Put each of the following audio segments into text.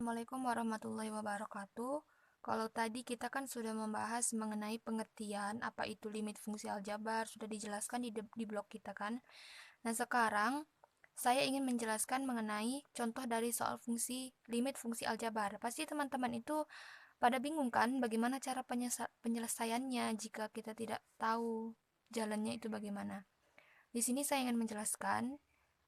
Assalamualaikum warahmatullahi wabarakatuh. Kalau tadi kita kan sudah membahas mengenai pengertian apa itu limit fungsi aljabar, sudah dijelaskan di blog kita kan. Nah, sekarang saya ingin menjelaskan mengenai contoh dari soal limit fungsi aljabar. Pasti teman-teman itu pada bingung kan bagaimana cara penyelesaiannya jika kita tidak tahu jalannya itu bagaimana. Di sini saya ingin menjelaskan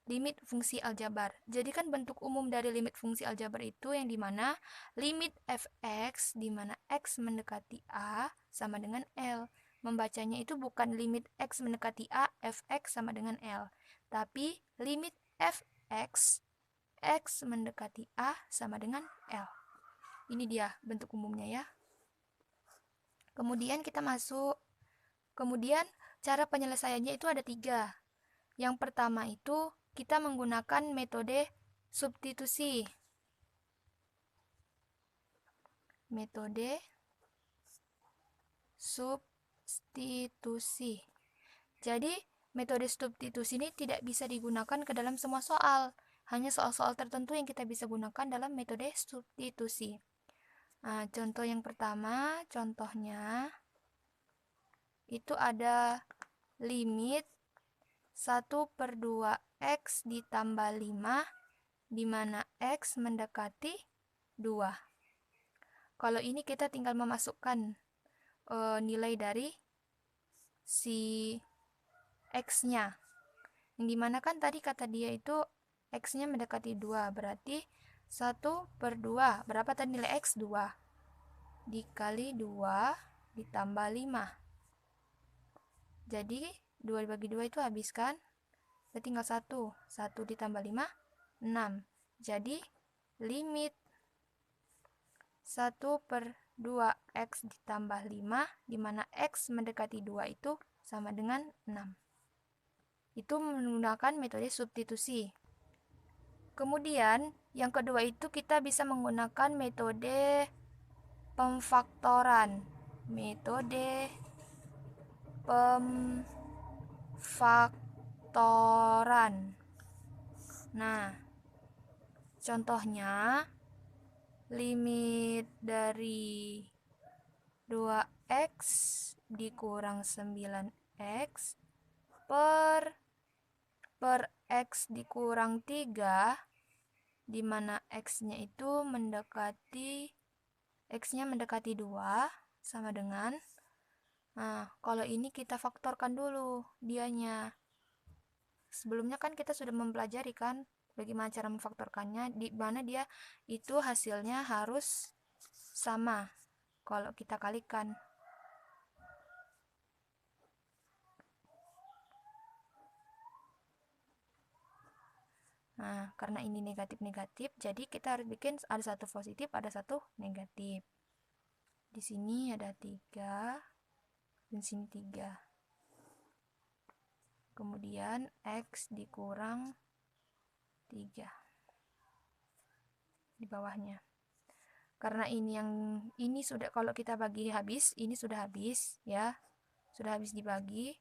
limit fungsi aljabar. Jadi kan bentuk umum dari limit fungsi aljabar itu yang dimana limit fx dimana x mendekati a sama dengan L. Membacanya itu bukan limit x mendekati a, fx sama dengan L. Tapi limit fx, x mendekati a sama dengan L. Ini dia bentuk umumnya ya. Kemudian kita masuk. Kemudian cara penyelesaiannya itu ada 3. Yang pertama itu kita menggunakan metode substitusi. Metode substitusi. Jadi, metode substitusi ini tidak bisa digunakan ke dalam semua soal. Hanya soal-soal tertentu yang kita bisa gunakan dalam metode substitusi. Nah, contoh yang pertama, contohnya itu ada limit 1/2x ditambah 5 di mana x mendekati 2. Kalau ini kita tinggal memasukkan nilai dari si x-nya. Yang dimana kan tadi kata dia itu x-nya mendekati 2, berarti 1/2. Berapa tadi nilai x? 2. Dikali 2 ditambah 5. Jadi 2 dibagi 2 itu habis kan? Berarti tinggal 1. 1 ditambah 5, 6. Jadi limit 1/2x ditambah 5, di mana x mendekati 2 itu sama dengan 6. Itu menggunakan metode substitusi. Kemudian, yang kedua itu kita bisa menggunakan metode pemfaktoran. Metode pemfaktoran. Nah, contohnya limit dari 2x dikurang 9x per x dikurang 3, di mana x-nya itu x-nya mendekati 2 sama dengan, nah, kalau ini kita faktorkan dulu dianya. Sebelumnya kan kita sudah mempelajari kan bagaimana cara memfaktorkannya, di mana dia itu hasilnya harus sama kalau kita kalikan. Nah, karena ini negatif-negatif, jadi kita harus bikin ada satu positif, ada satu negatif. Di sini ada 3, di sini 3. Kemudian x dikurang 3 di bawahnya. Karena ini sudah, kalau kita bagi habis, ini sudah habis ya. Sudah habis dibagi.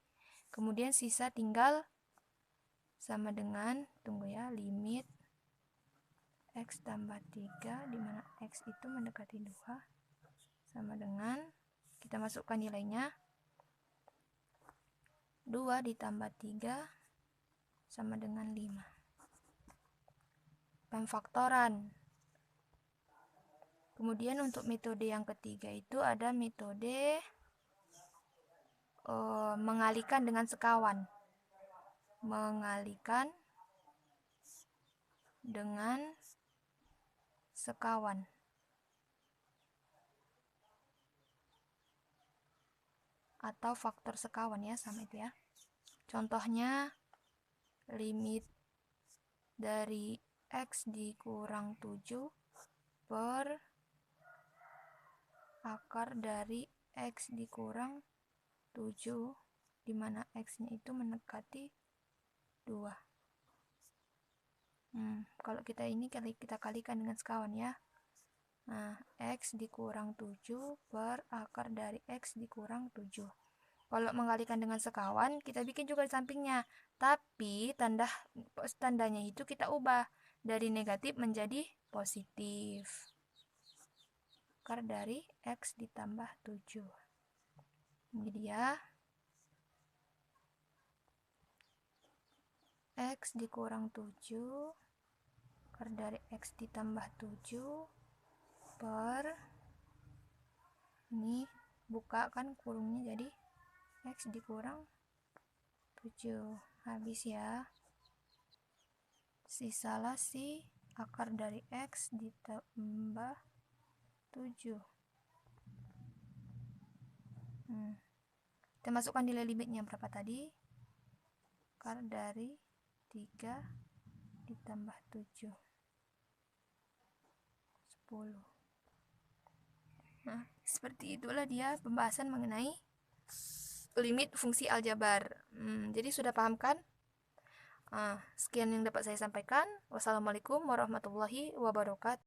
Kemudian sisa tinggal sama dengan, tunggu ya, limit x tambah 3 di mana x itu mendekati 2 sama dengan, kita masukkan nilainya, 2 ditambah 3 sama dengan 5. Pemfaktoran. Kemudian untuk metode yang ketiga itu ada metode mengalihkan dengan sekawan. Mengalihkan dengan sekawan. Atau faktor sekawan ya, sama itu ya. Contohnya limit dari x dikurang 7 per akar dari x dikurang 7, di mana x-nya itu mendekati 2. Kalau kita ini kita kalikan dengan sekawan ya. Nah, x dikurang 7 per akar dari x dikurang 7. Kalau menggalikan dengan sekawan, kita bikin juga di sampingnya. Tapi tandanya itu kita ubah dari negatif menjadi positif. Akar dari X ditambah 7. Ini dia. X dikurang 7. Akar dari X ditambah 7 per, ini buka kan kurungnya, jadi X dikurang 7. Habis ya. Sisalah si akar dari X ditambah 7. Kita masukkan nilai limitnya berapa tadi? Akar dari 3 ditambah 7. 10. Nah, seperti itulah dia pembahasan mengenai limit fungsi aljabar. Jadi sudah paham kan? Sekian yang dapat saya sampaikan. Wassalamualaikum warahmatullahi wabarakatuh.